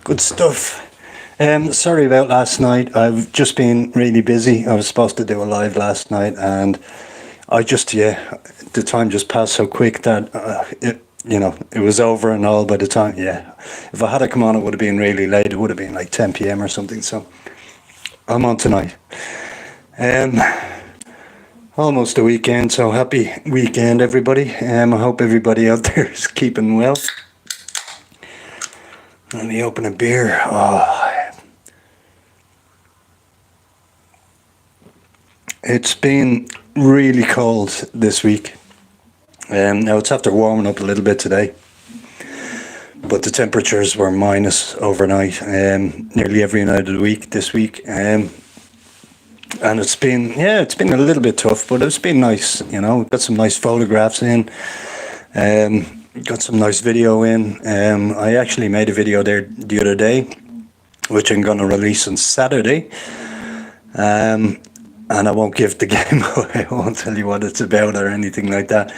Good stuff. Sorry about last night. I've just been really busy. I was supposed to do a live last night, and the time just passed so quick that it was over and all by the time. Yeah, if I had to come on, it would have been really late. It would have been like 10 p.m. or something. So I'm on tonight. Almost the weekend, so happy weekend, everybody. I hope everybody out there is keeping well. Let me open a beer. It's been really cold this week. Now it's after warming up a little bit today, but the temperatures were minus overnight nearly every night of the week this week. And it's been a little bit tough, but it's been nice. Got some nice photographs in. Got some nice video in. I actually made a video there the other day, which I'm going to release on Saturday. And I won't give the game away. I won't tell you what it's about or anything like that.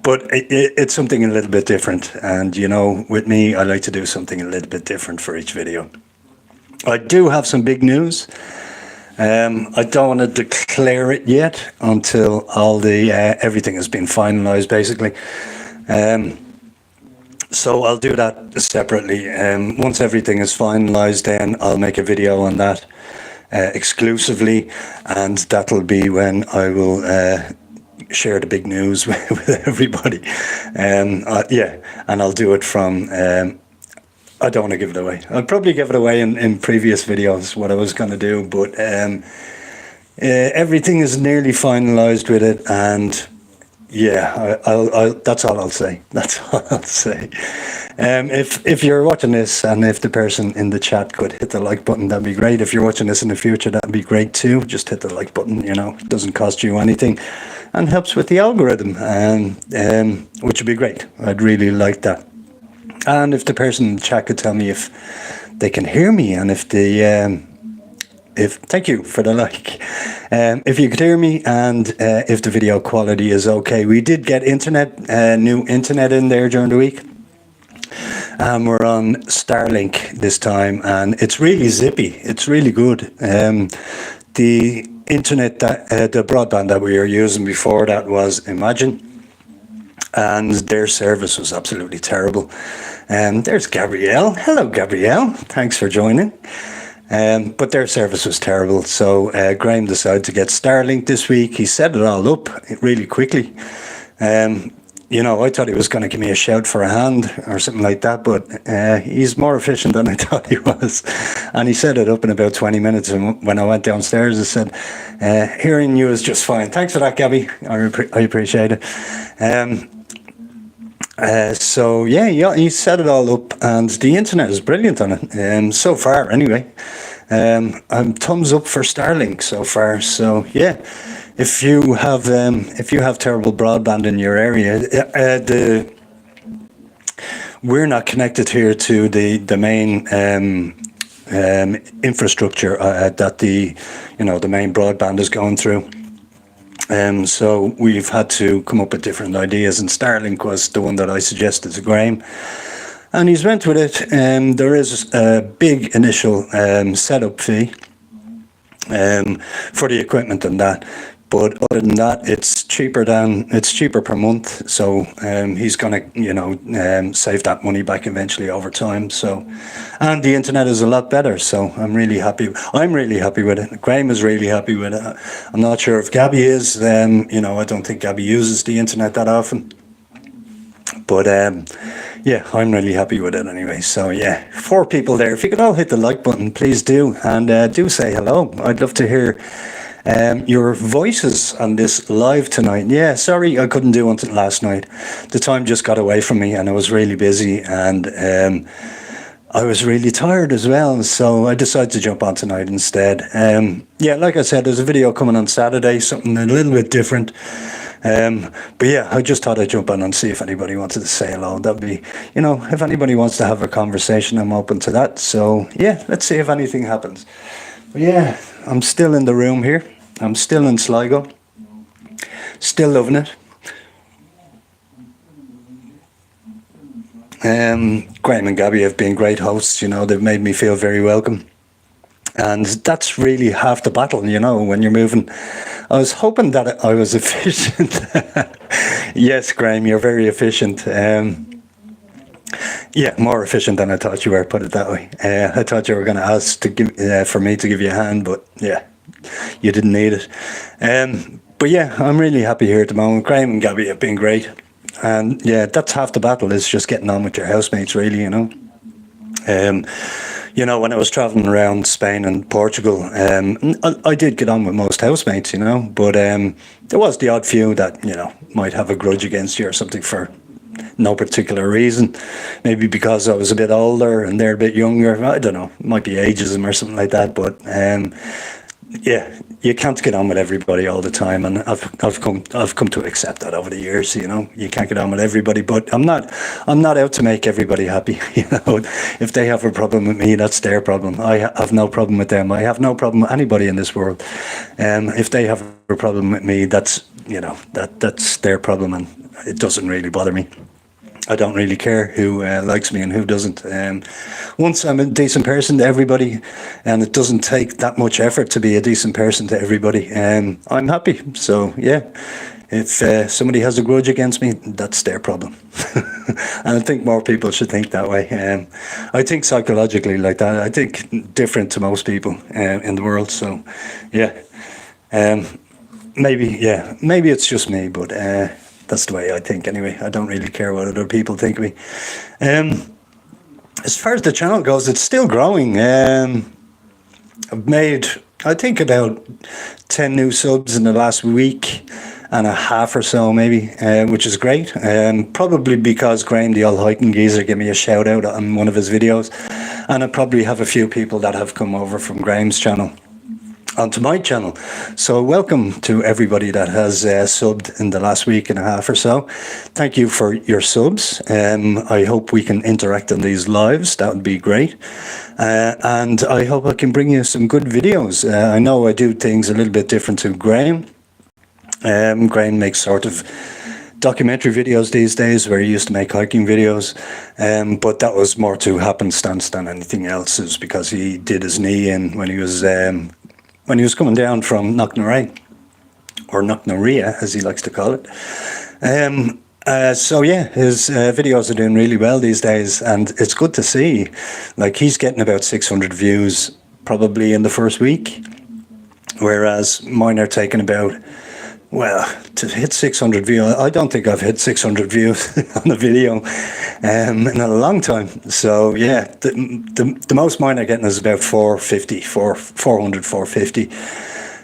But it's something a little bit different. And, with me, I like to do something a little bit different for each video. I do have some big news. I don't want to declare it yet until all everything has been finalised, basically. So I'll do that separately. Once everything is finalised, then I'll make a video on that exclusively, and that'll be when I will share the big news with everybody. And I'll do it from. I don't want to give it away. I'll probably give it away in previous videos what I was going to do, but everything is nearly finalised with it, and. Yeah, I'll that's all I'll say. That's all I'll say. If you're watching this, and if the person in the chat could hit the like button, that'd be great. If you're watching this in the future, that'd be great too. Just hit the like button. It doesn't cost you anything, and helps with the algorithm, which would be great. I'd really like that. And if the person in the chat could tell me if they can hear me, and if they thank you for the like. If you could hear me, and if the video quality is okay. We did get new internet in there during the week. We're on Starlink this time, and it's really zippy. It's really good. The internet, the broadband that we were using before that was Imagine, and their service was absolutely terrible. There's Gabrielle. Hello, Gabrielle. Thanks for joining. But their service was terrible, so Graham decided to get Starlink this week. He set it all up really quickly. I thought he was going to give me a shout for a hand or something like that, but he's more efficient than I thought he was. And he set it up in about 20 minutes, and when I went downstairs, I said, hearing you is just fine. Thanks for that, Gabby. I appreciate it. He set it all up, and the internet is brilliant on it. So far, anyway. I'm thumbs up for Starlink so far. So yeah, if you have terrible broadband in your area, we're not connected here to the main infrastructure that the main broadband is going through. So we've had to come up with different ideas, and Starlink was the one that I suggested to Graham, and he's went with it. There is a big initial setup fee for the equipment and that, but other than that, it's cheaper per month. So he's gonna save that money back eventually over time. So, and the internet is a lot better. So I'm really happy with it. Graham is really happy with it. I'm not sure if Gabby is. I don't think Gabby uses the internet that often. But I'm really happy with it anyway. So yeah, 4 people there. If you could all hit the like button, please do, and do say hello. I'd love to hear your voices on this live tonight. Yeah, sorry I couldn't do it last night. The time just got away from me, and I was really busy, and I was really tired as well, so I decided to jump on tonight instead. Like I said, there's a video coming on Saturday, something a little bit different. But yeah, I just thought I'd jump on and see if anybody wanted to say hello. That'd be, if anybody wants to have a conversation, I'm open to that. So yeah, let's see if anything happens. But yeah, I'm still in the room here. I'm still in Sligo. Still loving it. Graham and Gabby have been great hosts. You know, they've made me feel very welcome. And that's really half the battle, you know, when you're moving. I was hoping that I was efficient. Yes, Graham, you're very efficient. Yeah, more efficient than I thought you were, put it that way. I thought you were going to ask to give for me to give you a hand, but yeah, you didn't need it. But yeah, I'm really happy here at the moment. Graham and Gabby have been great. And yeah, that's half the battle, is just getting on with your housemates, really, you know. You know, when I was travelling around Spain and Portugal, I did get on with most housemates, you know, but there was the odd few that, you know, might have a grudge against you or something for no particular reason. Maybe because I was a bit older and they're a bit younger. I don't know, it might be ageism or something like that, but yeah, you can't get on with everybody all the time, and I've come to accept that over the years. You know, you can't get on with everybody, but I'm not out to make everybody happy. You know, if they have a problem with me, that's their problem. I have no problem with them. I have no problem with anybody in this world. If they have a problem with me, that's, you know, that's their problem, and it doesn't really bother me. I don't really care who likes me and who doesn't. Once I'm a decent person to everybody, and it doesn't take that much effort to be a decent person to everybody, I'm happy. So yeah, if somebody has a grudge against me, that's their problem. And I think more people should think that way. I think psychologically like that. I think different to most people in the world. So yeah, maybe it's just me, but that's the way I think anyway. I don't really care what other people think of me. As far as the channel goes, it's still growing. I've made, I think, about 10 new subs in the last week and a half or so, maybe, which is great. Probably because Graham, the old hiking geezer, gave me a shout out on one of his videos. And I probably have a few people that have come over from Graham's channel onto my channel. So welcome to everybody that has subbed in the last week and a half or so. Thank you for your subs. I hope we can interact on these lives. That would be great. And I hope I can bring you some good videos. I know I do things a little bit different to Graham. Graham makes sort of documentary videos these days, where he used to make hiking videos, but that was more to happenstance than anything else. It was because he did his knee in when he was coming down from Knocknarea, or Knocknarea as he likes to call it. So yeah, his videos are doing really well these days, and it's good to see. Like, he's getting about 600 views probably in the first week, whereas mine are taking about, well, to hit 600 views, I don't think I've hit 600 views on a video in a long time. So yeah, the most mine are getting is about 450, 450.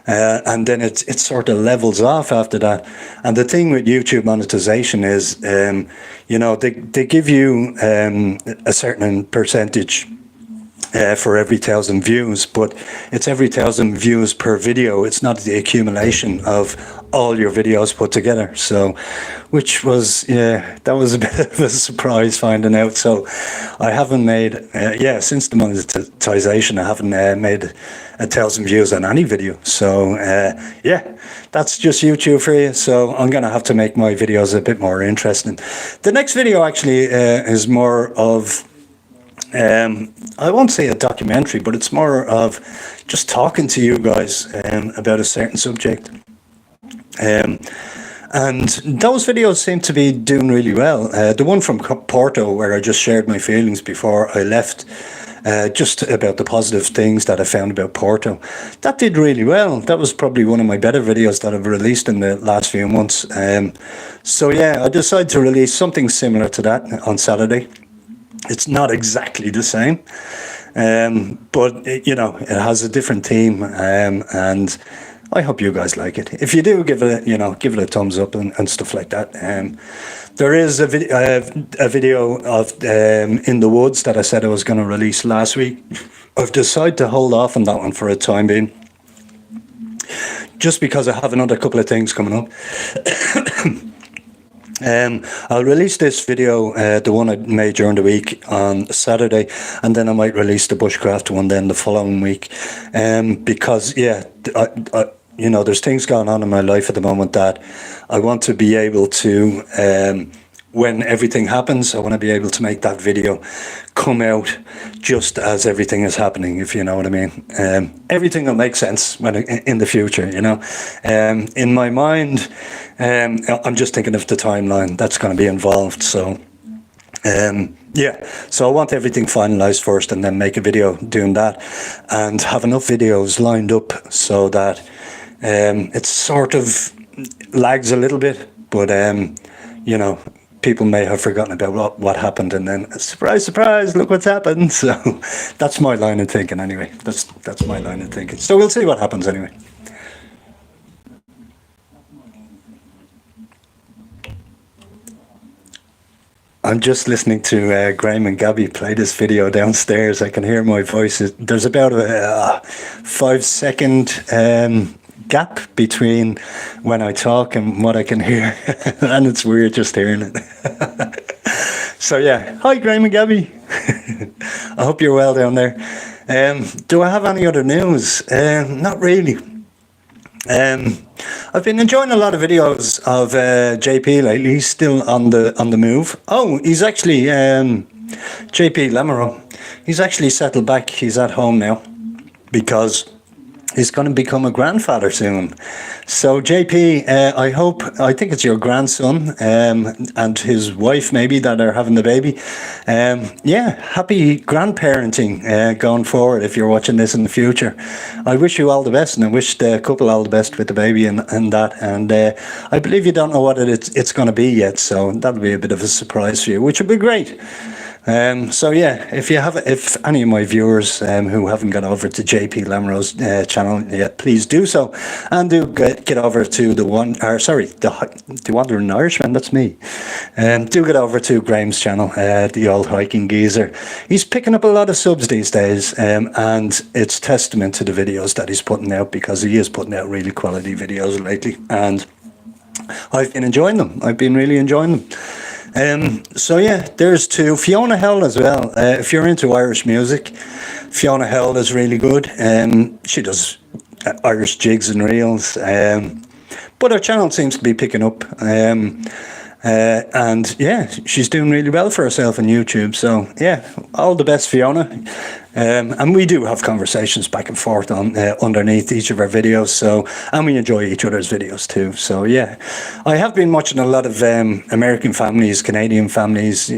And then it sort of levels off after that. And the thing with YouTube monetization is, you know, they give you a certain percentage for every 1,000 views, but it's every 1,000 views per video. It's not the accumulation of all your videos put together. So, which was, yeah, that was a bit of a surprise finding out. So I haven't made, since the monetization, I haven't made 1,000 views on any video. So yeah, that's just YouTube for you. So I'm going to have to make my videos a bit more interesting. The next video actually is more of, I won't say a documentary, but it's more of just talking to you guys about a certain subject. And those videos seem to be doing really well. The one from Porto, where I just shared my feelings before I left, just about the positive things that I found about Porto, that did really well. That was probably one of my better videos that I've released in the last few months. So yeah, I decided to release something similar to that on Saturday. It's not exactly the same, but you know, it has a different theme, and I hope you guys like it. If you do, give it a thumbs up and stuff like that. There is a video of In the Woods that I said I was going to release last week. I've decided to hold off on that one for a time being, just because I have another couple of things coming up. I'll release this video, the one I made during the week, on Saturday, and then I might release the bushcraft one then the following week, because yeah, you know, there's things going on in my life at the moment that I want to be able to when everything happens, I want to be able to make that video come out just as everything is happening, if you know what I mean. Everything will make sense when in the future, you know. In my mind, I'm just thinking of the timeline that's going to be involved. So, yeah, so I want everything finalized first and then make a video doing that and have enough videos lined up so that it sort of lags a little bit, but, you know, people may have forgotten about what happened, and then surprise, surprise, look what's happened. So that's my line of thinking anyway. That's my line of thinking. So we'll see what happens anyway. I'm just listening to Graham and Gabby play this video downstairs. I can hear my voice. There's about a 5-second gap between when I talk and what I can hear. And it's weird just hearing it. So yeah, hi Graham and Gabby. I hope you're well down there. Do I have any other news? Not really. I've been enjoying a lot of videos of JP lately. He's still on the move. Oh, he's actually JP Lamoureux. He's actually settled back. He's at home now because he's going to become a grandfather soon. So JP, I think it's your grandson and his wife maybe that are having the baby. Yeah, happy grandparenting going forward if you're watching this in the future. I wish you all the best, and I wish the couple all the best with the baby and that. And I believe you don't know what it's going to be yet, so that'll be a bit of a surprise for you, which would be great. So yeah, if any of my viewers who haven't got over to JP Lamoureux's channel yet, please do so, and do get over to the Wandering Irishman. That's me. Do get over to Graham's channel, the old hiking geezer. He's picking up a lot of subs these days, and it's testament to the videos that he's putting out, because he is putting out really quality videos lately, and I've been enjoying them. I've been really enjoying them. So yeah, there's two. Fiona Hell as well. If you're into Irish music, Fiona Hell is really good. She does Irish jigs and reels. But her channel seems to be picking up. And yeah, she's doing really well for herself on YouTube. So yeah, all the best, Fiona. And we do have conversations back and forth on underneath each of our videos. So, and we enjoy each other's videos too. So yeah, I have been watching a lot of American families, Canadian families,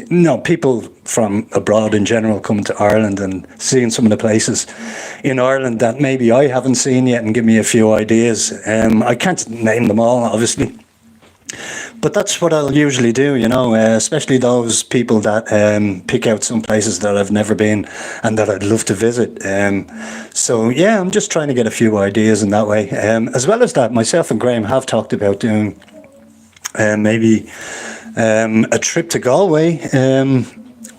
people from abroad in general coming to Ireland and seeing some of the places in Ireland that maybe I haven't seen yet, and give me a few ideas. I can't name them all, obviously. But that's what I'll usually do, especially those people that pick out some places that I've never been and that I'd love to visit. So yeah, I'm just trying to get a few ideas in that way. As well as that, myself and Graham have talked about doing maybe a trip to Galway,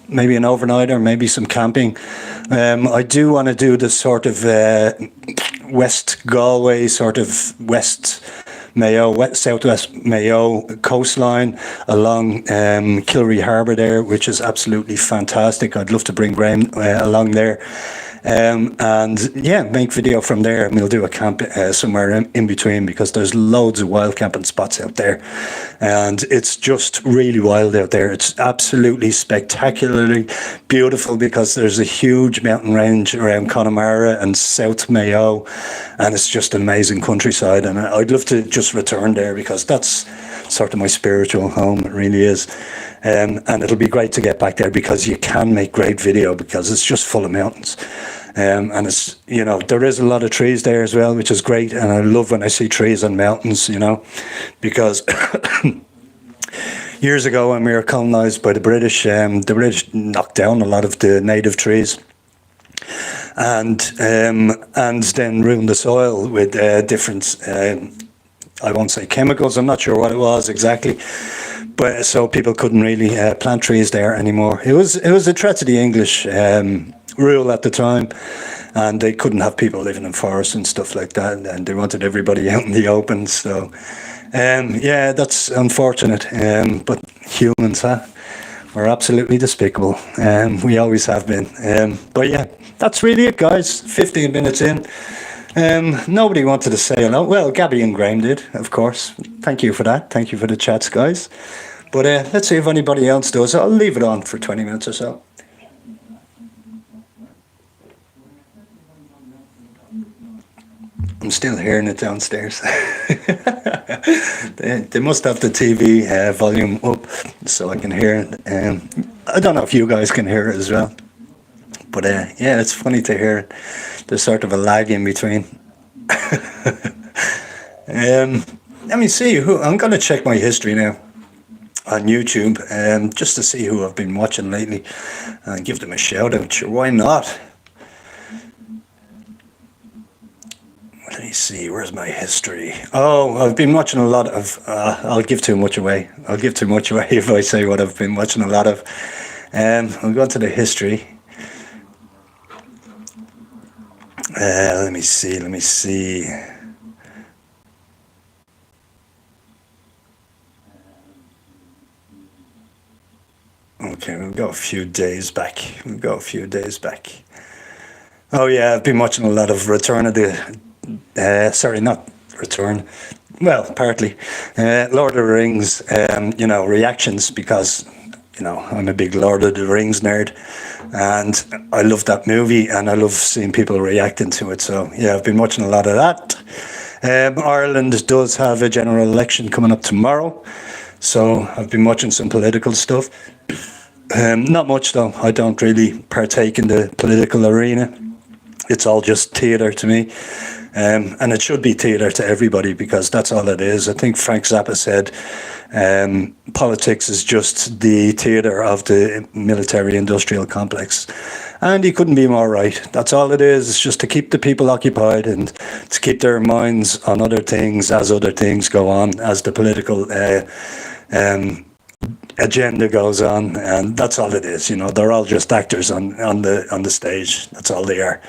maybe an overnighter, maybe some camping. I do want to do the sort of West Galway, sort of West Mayo, southwest Mayo coastline along Kilry Harbour there, which is absolutely fantastic. I'd love to bring Graham along there. And yeah, make video from there, and we'll do a camp somewhere in between, because there's loads of wild camping spots out there, and it's just really wild out there. It's absolutely spectacularly beautiful, because there's a huge mountain range around Connemara and South Mayo, and it's just an amazing countryside, and I'd love to just return there, because that's sort of my spiritual home. It really is. And it'll be great to get back there, because you can make great video, because it's just full of mountains. And it's, there is a lot of trees there as well, which is great. And I love when I see trees on mountains, because years ago when we were colonised by the British knocked down a lot of the native trees. And then ruined the soil with different, I won't say chemicals, I'm not sure what it was exactly. But so people couldn't really plant trees there anymore. It was a threat to the English rule at the time, and they couldn't have people living in forests and stuff like that, and they wanted everybody out in the open. So yeah, that's unfortunate. But humans, we're absolutely despicable. We always have been. But yeah, that's really it, guys. 15 minutes in. Nobody wanted to say hello. Well, Gabby and Graham did, of course. Thank you for that. Thank you for the chats, guys. But let's see if anybody else does. I'll leave it on for 20 minutes or so. I'm still hearing it downstairs. They must have the TV volume up so I can hear it. I don't know if you guys can hear it as well. But yeah, it's funny to hear it. There's sort of a lag in between. Let me see. I'm going to check my history now on YouTube just to see who I've been watching lately and give them a shout out. Sure, why not? Let me see, where's my history? Oh, I've been watching a lot of, I'll give too much away. I'll give too much away if I say what I've been watching a lot of. I'll go into the history. Let me see. Okay, we'll go a few days back. Oh yeah, I've been watching a lot of Return of the sorry, not Return. Well, partly Lord of the Rings. Reactions because I'm a big Lord of the Rings nerd, and I love that movie, and I love seeing people reacting to it. So yeah, I've been watching a lot of that. Ireland does have a general election coming up tomorrow, so I've been watching some political stuff. Not much though. I don't really partake in the political arena. It's all just theatre to me. And it should be theatre to everybody because that's all it is. I think Frank Zappa said politics is just the theatre of the military-industrial complex. And he couldn't be more right. That's all it is. It's just to keep the people occupied and to keep their minds on other things as other things go on, as the political agenda goes on. And that's all it is. They're all just actors on the stage. That's all they are.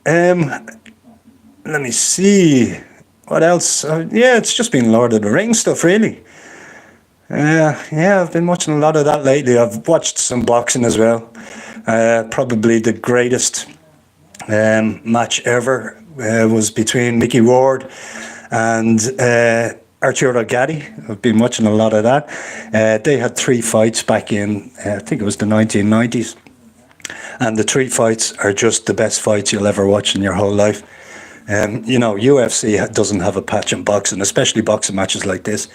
Let me see. What else? Yeah, it's just been Lord of the Rings stuff, really. Yeah, I've been watching a lot of that lately. I've watched some boxing as well. Probably the greatest match ever was between Mickey Ward and Arturo Gatti. I've been watching a lot of that. They had 3 fights back in, I think it was the 1990s. And the 3 fights are just the best fights you'll ever watch in your whole life. UFC doesn't have a patch in boxing, especially boxing matches like this.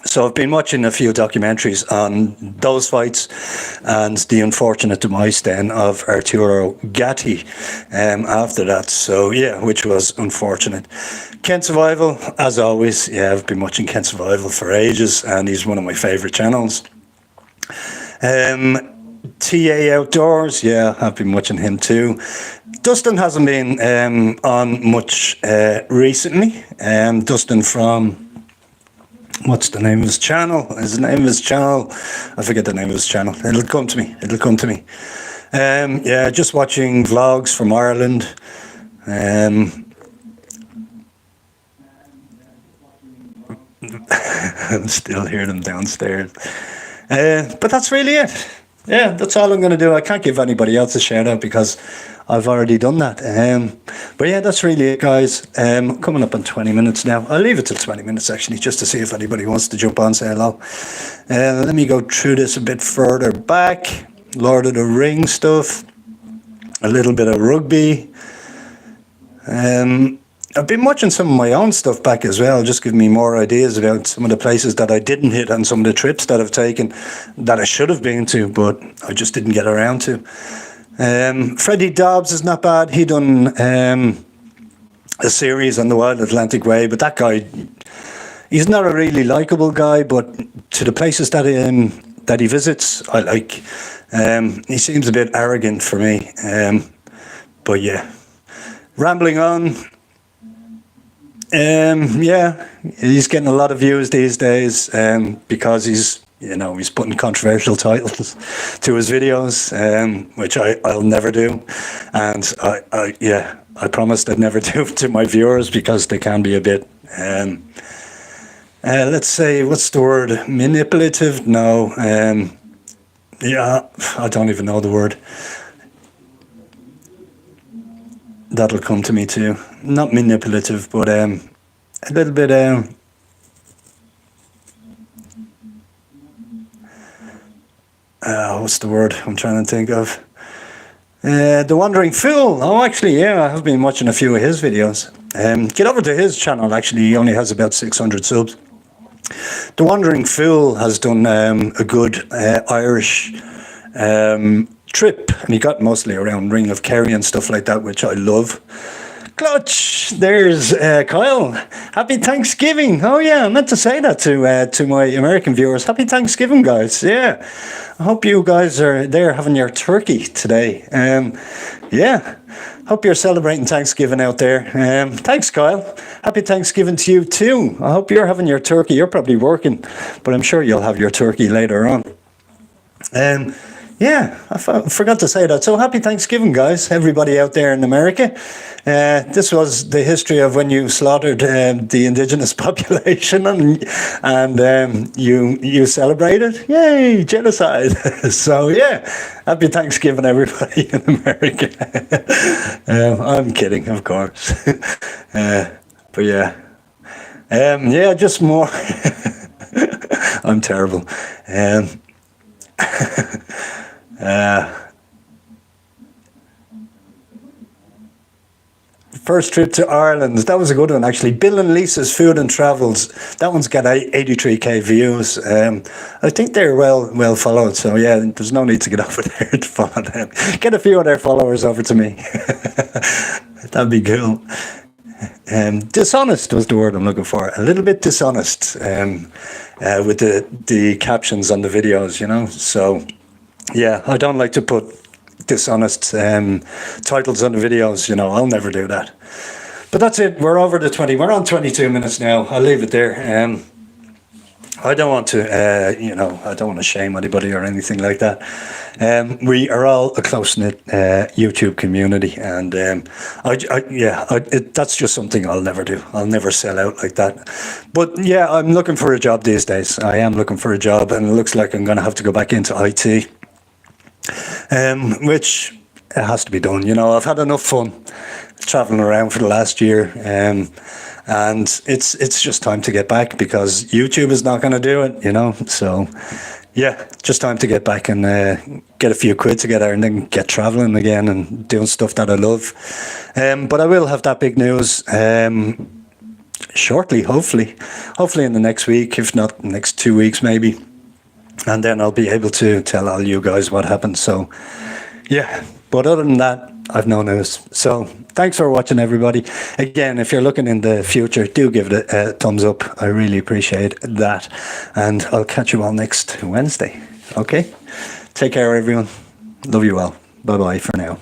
So I've been watching a few documentaries on those fights and the unfortunate demise then of Arturo Gatti after that. So yeah, which was unfortunate. Kent Survival, as always. Yeah, I've been watching Kent Survival for ages and he's one of my favourite channels. TA Outdoors, yeah, I've been watching him too. Dustin hasn't been on much recently. Dustin from, what's the name of his channel? I forget the name of his channel. It'll come to me. Yeah, just watching vlogs from Ireland. I still hear them downstairs. But that's really it. Yeah, that's all I'm going to do. I can't give anybody else a shout out because I've already done that. But yeah, that's really it, guys. Coming up on 20 minutes now. I'll leave it till 20 minutes actually, just to see if anybody wants to jump on, say hello. Let me go through this a bit further back. Lord of the Rings stuff. A little bit of rugby. I've been watching some of my own stuff back as well, just giving me more ideas about some of the places that I didn't hit and some of the trips that I've taken that I should have been to, but I just didn't get around to. Freddie Dobbs is not bad. He done a series on the Wild Atlantic Way, but that guy, he's not a really likeable guy, but to the places that he visits, I like. He seems a bit arrogant for me. But yeah, rambling on. Yeah, he's getting a lot of views these days because he's putting controversial titles to his videos, which I'll never do, and I promised I'd never do to my viewers because they can be a bit let's say, what's the word, manipulative? No, yeah, I don't even know the word. That'll come to me too. Not manipulative, but a little bit what's the word I'm trying to think of? The Wandering Fool. Oh, actually, yeah, I have been watching a few of his videos. Get over to his channel, actually. He only has about 600 subs. The Wandering Fool has done a good Irish trip, and he got mostly around Ring of Kerry and stuff like that, which I love. Clutch, there's Kyle. Happy Thanksgiving. Oh yeah, I meant to say that to my American viewers. Happy Thanksgiving, guys. Yeah, I hope you guys are there having your turkey today. Yeah, hope you're celebrating Thanksgiving out there. Thanks, Kyle. Happy Thanksgiving to you too. I hope you're having your turkey. You're probably working, but I'm sure you'll have your turkey later on. Yeah, I forgot to say that. So happy Thanksgiving, guys, everybody out there in America. This was the history of when you slaughtered the indigenous population and you celebrated. Yay, genocide. So yeah, happy Thanksgiving, everybody in America. I'm kidding, of course. But yeah. Yeah, just more. I'm terrible. First trip to Ireland, that was a good one actually. Bill and Lisa's Food and Travels, that one's got 83k views. I think they're well followed, so yeah, there's no need to get over there to follow them. Get a few of their followers over to me. That'd be cool. Dishonest was the word I'm looking for. A little bit dishonest with the captions on the videos, you know. So yeah, I don't like to put dishonest titles on the videos, you know. I'll never do that. But that's it. We're over the 20. We're on 22 minutes now. I'll leave it there. I don't want to, you know, I don't want to shame anybody or anything like that. We are all a close-knit YouTube community, and that's just something I'll never do. I'll never sell out like that. But yeah, I'm looking for a job these days. I am looking for a job, and it looks like I'm going to have to go back into IT, which has to be done. You know, I've had enough fun traveling around for the last year, and it's just time to get back because YouTube is not going to do it, you know. So yeah, just time to get back and get a few quid together and then get traveling again and doing stuff that I love. But I will have that big news shortly, hopefully in the next week, if not next 2 weeks maybe, and then I'll be able to tell all you guys what happened. So yeah, but other than that, I've no news. So thanks for watching, everybody. Again, if you're looking in the future, do give it a thumbs up. I really appreciate that. And I'll catch you all next Wednesday. Okay? Take care, everyone. Love you all. Bye-bye for now.